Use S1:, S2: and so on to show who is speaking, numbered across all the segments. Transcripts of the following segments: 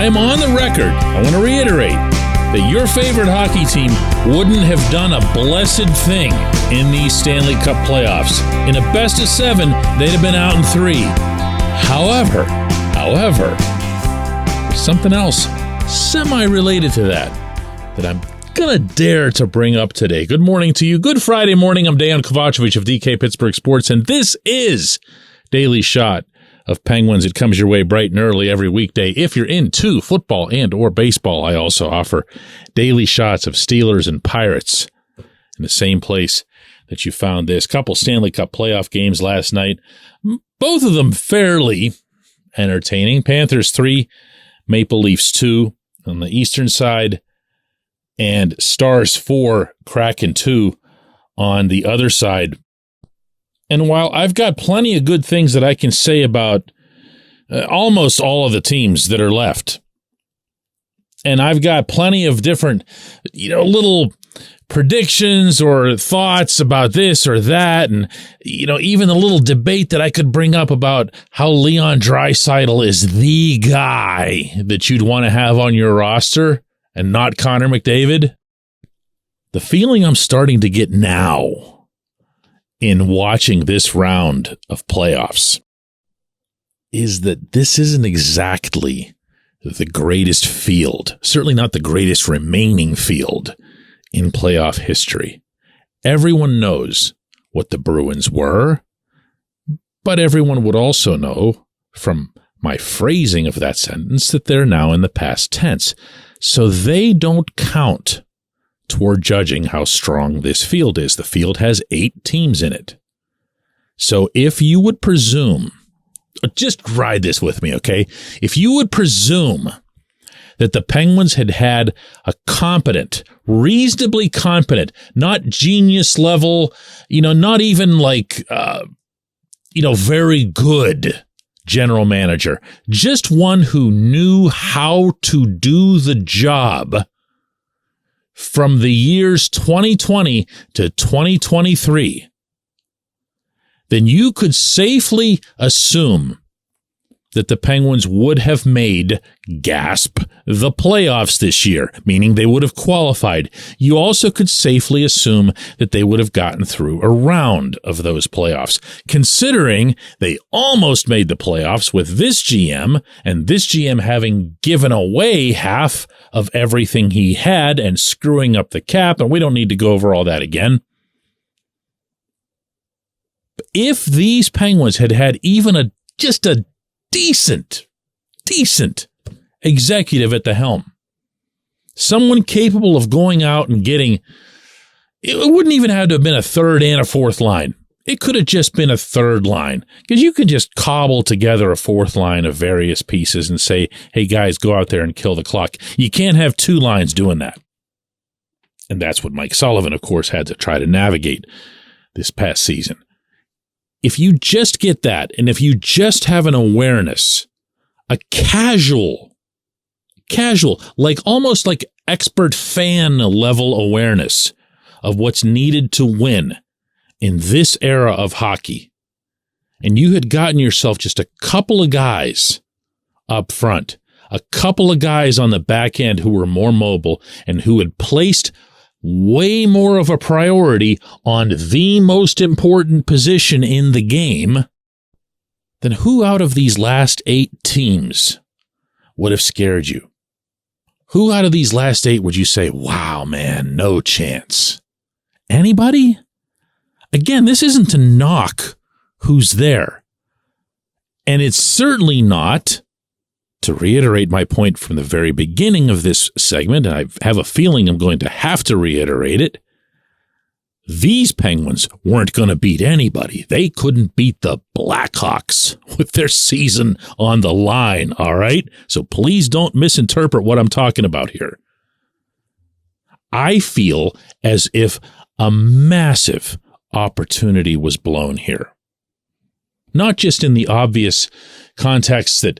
S1: I am on the record, I want to reiterate, that your favorite hockey team wouldn't have done a blessed thing in these Stanley Cup playoffs. In a best of 7, they'd have been out in 3. However, there's something else semi-related to that I'm gonna dare to bring up today. Good morning to you. Good Friday morning. I'm Dejan Kovacevic of DK Pittsburgh Sports, and this is Daily Shot of Penguins. It comes your way bright and early every weekday. If you're into football and or baseball, I also offer daily shots of Steelers and Pirates in the same place that you found this. Couple Stanley Cup playoff games last night. Both of them fairly entertaining. Panthers 3, Maple Leafs 2 on the eastern side, and Stars 4, Kraken 2 on the other side. And while I've got plenty of good things that I can say about almost all of the teams that are left, and I've got plenty of different, little predictions or thoughts about this or that, and, even a little debate that I could bring up about how Leon Draisaitl is the guy that you'd want to have on your roster and not Connor McDavid. The feeling I'm starting to get now in watching this round of playoffs is that this isn't exactly the greatest field, certainly not the greatest remaining field in playoff history. Everyone knows what the Bruins were, but everyone would also know from my phrasing of that sentence that they're now in the past tense. So they don't count toward judging how strong this field is. The field has 8 teams in it. So if you would presume, just ride this with me, okay? If you would presume that the Penguins had a competent, reasonably competent, not genius level, not even like, very good general manager, just one who knew how to do the job from the years 2020 to 2023, then you could safely assume that the Penguins would have made, gasp, the playoffs this year, meaning they would have qualified. You also could safely assume that they would have gotten through a round of those playoffs, considering they almost made the playoffs with this GM, and this GM having given away half of everything he had and screwing up the cap, and we don't need to go over all that again. If these Penguins had even just a decent executive at the helm, someone capable of going out and getting, it wouldn't even have to have been a third and a fourth line. It could have just been a third line, because you can just cobble together a fourth line of various pieces and say, hey guys, go out there and kill the clock. You can't have 2 lines doing that. And that's what Mike Sullivan, of course, had to try to navigate this past season. If you just get that, and if you just have an awareness, a casual, like almost like expert fan level awareness of what's needed to win in this era of hockey, and you had gotten yourself just a couple of guys up front, a couple of guys on the back end who were more mobile and who had placed way more of a priority on the most important position in the game, then who out of these last 8 teams would have scared you? Who out of these last 8 would you say, wow, man, no chance? Anybody? Again, this isn't to knock who's there. And it's certainly not, to reiterate my point from the very beginning of this segment, and I have a feeling I'm going to have to reiterate it, these Penguins weren't going to beat anybody. They couldn't beat the Blackhawks with their season on the line, all right? So please don't misinterpret what I'm talking about here. I feel as if a massive opportunity was blown here. Not just in the obvious context that,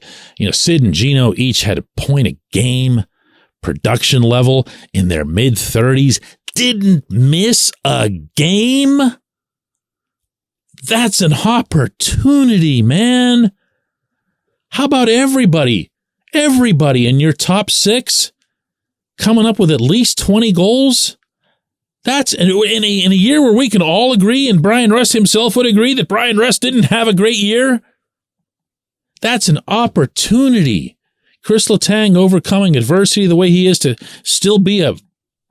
S1: Sid and Gino each had a point a game, production level in their mid-30s, didn't miss a game. That's an opportunity, man. How about everybody everybody in your top 6 coming up with at least 20 goals. That's in a year where we can all agree, and Brian Rust himself would agree, that Brian Rust didn't have a great year. That's an opportunity. Chris Letang overcoming adversity the way he is to still be a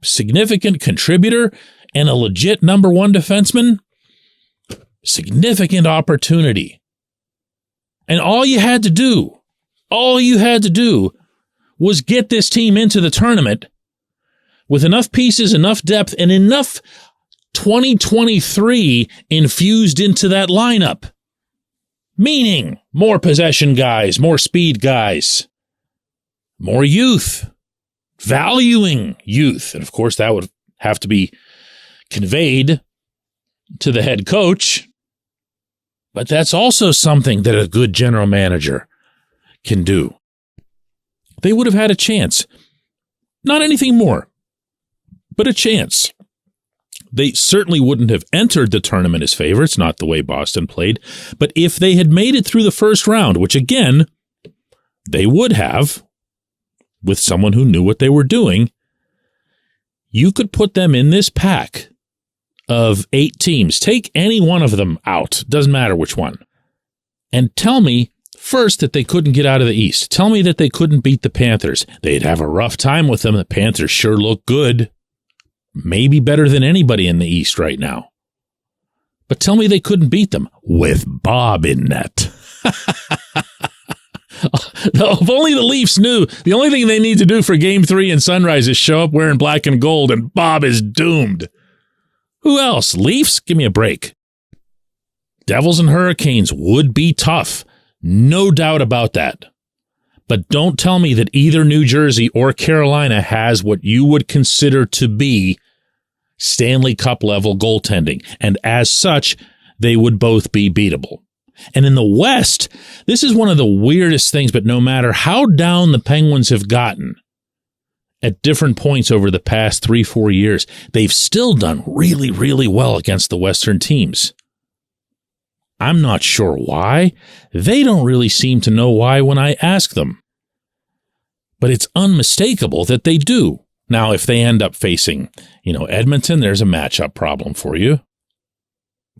S1: significant contributor and a legit number 1 defenseman. Significant opportunity. And all you had to do was get this team into the tournament with enough pieces, enough depth, and enough 2023 infused into that lineup. Meaning more possession guys, more speed guys, more youth, valuing youth. And of course, that would have to be conveyed to the head coach. But that's also something that a good general manager can do. They would have had a chance. Not anything more, but a chance. They certainly wouldn't have entered the tournament as favorites, not the way Boston played. But if they had made it through the first round, which again, they would have, with someone who knew what they were doing, you could put them in this pack of 8 teams. Take any one of them out, doesn't matter which one, and tell me first that they couldn't get out of the East. Tell me that they couldn't beat the Panthers. They'd have a rough time with them. The Panthers sure look good. Maybe better than anybody in the East right now. But tell me they couldn't beat them with Bob in net. If only the Leafs knew. The only thing they need to do for Game 3 in Sunrise is show up wearing black and gold, and Bob is doomed. Who else? Leafs? Give me a break. Devils and Hurricanes would be tough. No doubt about that. But don't tell me that either New Jersey or Carolina has what you would consider to be Stanley Cup level goaltending. And as such, they would both be beatable. And in the West, this is one of the weirdest things, but no matter how down the Penguins have gotten at different points over the past 3-4 years, they've still done really, really well against the Western teams. I'm not sure why. They don't really seem to know why when I ask them. But it's unmistakable that they do. Now, if they end up facing, Edmonton, there's a matchup problem for you.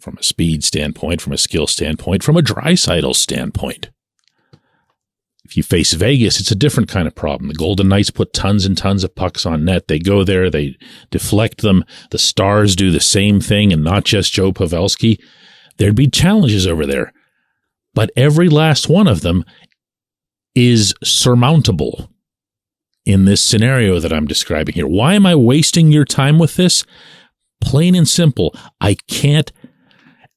S1: From a speed standpoint, from a skill standpoint, from a Draisaitl standpoint. If you face Vegas, it's a different kind of problem. The Golden Knights put tons and tons of pucks on net. They go there, they deflect them. The Stars do the same thing, and not just Joe Pavelski. There'd be challenges over there. But every last one of them is surmountable in this scenario that I'm describing here. Why am I wasting your time with this? Plain and simple, I can't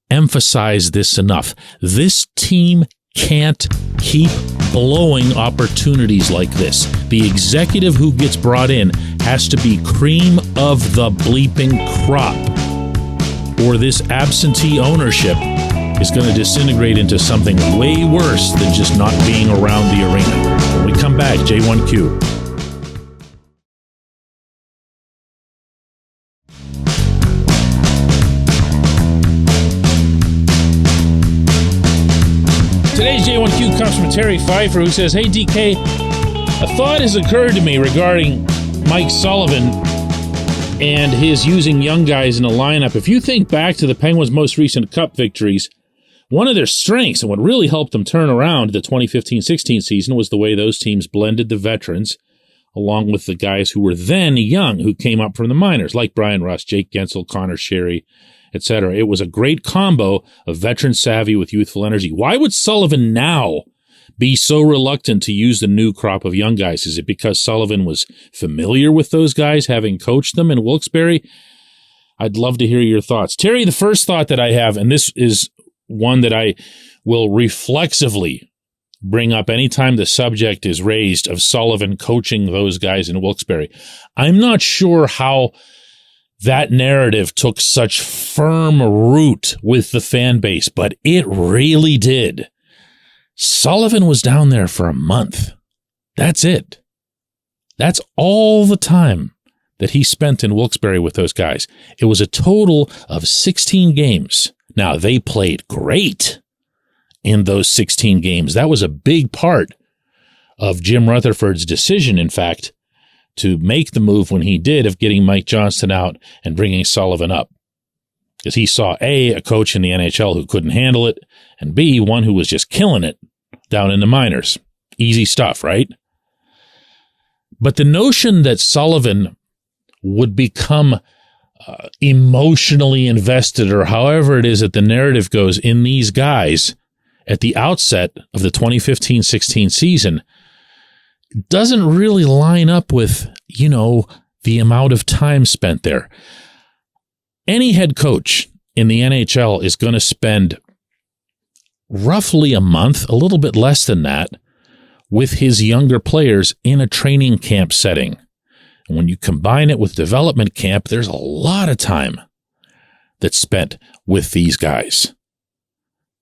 S1: emphasize this enough. This team can't keep blowing opportunities like this. The executive who gets brought in has to be cream of the bleeping crop, or this absentee ownership is going to disintegrate into something way worse than just not being around the arena. When we come back, J1Q. Today's J1Q comes from Terry Pfeiffer, who says, "Hey, DK, a thought has occurred to me regarding Mike Sullivan and his using young guys in a lineup. If you think back to the Penguins' most recent Cup victories, one of their strengths and what really helped them turn around the 2015-16 season was the way those teams blended the veterans along with the guys who were then young, who came up from the minors, like Brian Rust, Jake Gensel, Connor Sherry, etc. It was a great combo of veteran savvy with youthful energy. Why would Sullivan now be so reluctant to use the new crop of young guys? Is it because Sullivan was familiar with those guys, having coached them in Wilkes-Barre? I'd love to hear your thoughts. Terry, the first thought that I have, and this is one that I will reflexively bring up anytime the subject is raised of Sullivan coaching those guys in Wilkes-Barre. I'm not sure how that narrative took such firm root with the fan base, but it really did. Sullivan was down there for a month. That's it. That's all the time that he spent in Wilkes-Barre with those guys. It was a total of 16 games. Now, they played great in those 16 games. That was a big part of Jim Rutherford's decision, in fact, to make the move when he did of getting Mike Johnston out and bringing Sullivan up. Because he saw a coach in the NHL who couldn't handle it, and B, one who was just killing it down in the minors. Easy stuff, right? But the notion that Sullivan would become emotionally invested, or however it is that the narrative goes, in these guys at the outset of the 2015-16 season doesn't really line up with, the amount of time spent there. Any head coach in the NHL is going to spend roughly a month, a little bit less than that, with his younger players in a training camp setting. And when you combine it with development camp, there's a lot of time that's spent with these guys.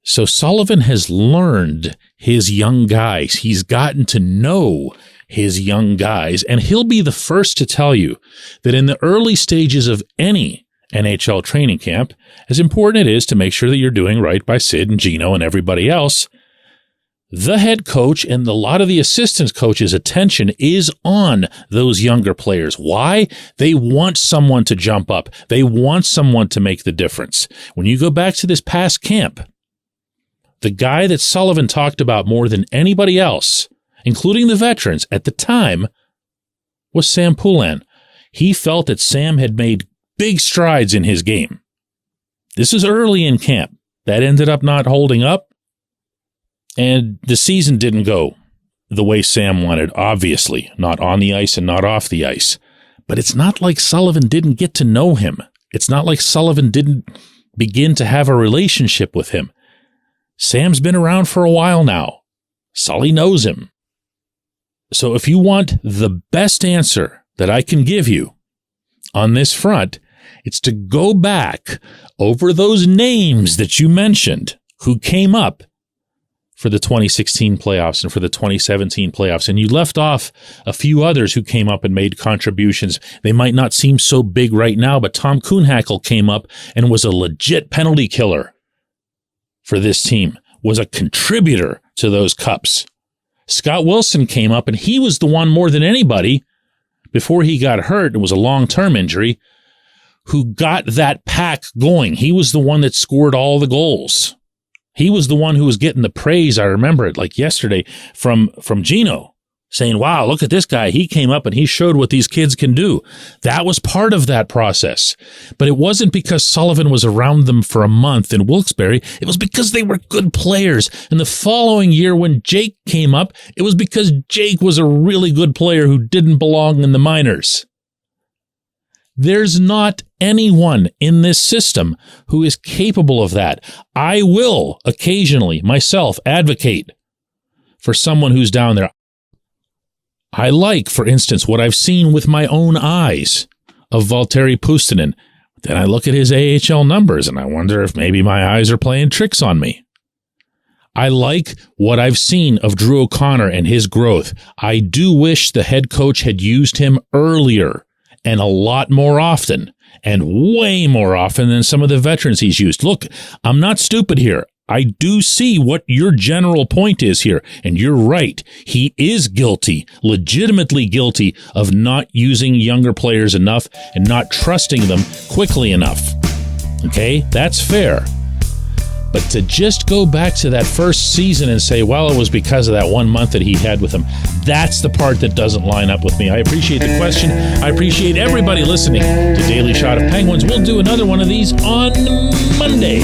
S1: So Sullivan has learned his young guys. He's gotten to know his young guys, and he'll be the first to tell you that in the early stages of any NHL training camp, as important it is to make sure that you're doing right by Sid and Gino and everybody else, the head coach and a lot of the assistant coaches' attention is on those younger players. Why? They want someone to jump up. They want someone to make the difference. When you go back to this past camp, the guy that Sullivan talked about more than anybody else, including the veterans at the time, was Sam Poulin. He felt that Sam had made big strides in his game. This is early in camp. That ended up not holding up. And the season didn't go the way Sam wanted, obviously, not on the ice and not off the ice. But it's not like Sullivan didn't get to know him. It's not like Sullivan didn't begin to have a relationship with him. Sam's been around for a while now. Sully knows him. So if you want the best answer that I can give you on this front, it's to go back over those names that you mentioned who came up for the 2016 playoffs and for the 2017 playoffs. And you left off a few others who came up and made contributions. They might not seem so big right now, but Tom Kuhnhackl came up and was a legit penalty killer for this team, was a contributor to those cups. Scott Wilson came up, and he was the one more than anybody, before he got hurt, it was a long-term injury, who got that pack going. He was the one that scored all the goals. He was the one who was getting the praise, I remember it like yesterday, from Gino, saying, wow, look at this guy. He came up and he showed what these kids can do. That was part of that process. But it wasn't because Sullivan was around them for a month in Wilkes-Barre. It was because they were good players. And the following year when Jake came up, it was because Jake was a really good player who didn't belong in the minors. There's not anyone in this system who is capable of that. I will occasionally myself advocate for someone who's down there. I like, for instance, what I've seen with my own eyes of Valtteri Puustinen. Then I look at his AHL numbers and I wonder if maybe my eyes are playing tricks on me. I like what I've seen of Drew O'Connor and his growth. I do wish the head coach had used him earlier and a lot more often, and way more often than some of the veterans he's used. Look, I'm not stupid here. I do see what your general point is here, and you're right. He is guilty, legitimately guilty, of not using younger players enough and not trusting them quickly enough. Okay, that's fair. But to just go back to that first season and say, well, it was because of that 1 month that he had with him, that's the part that doesn't line up with me. I appreciate the question. I appreciate everybody listening to Daily Shot of Penguins. We'll do another one of these on Monday.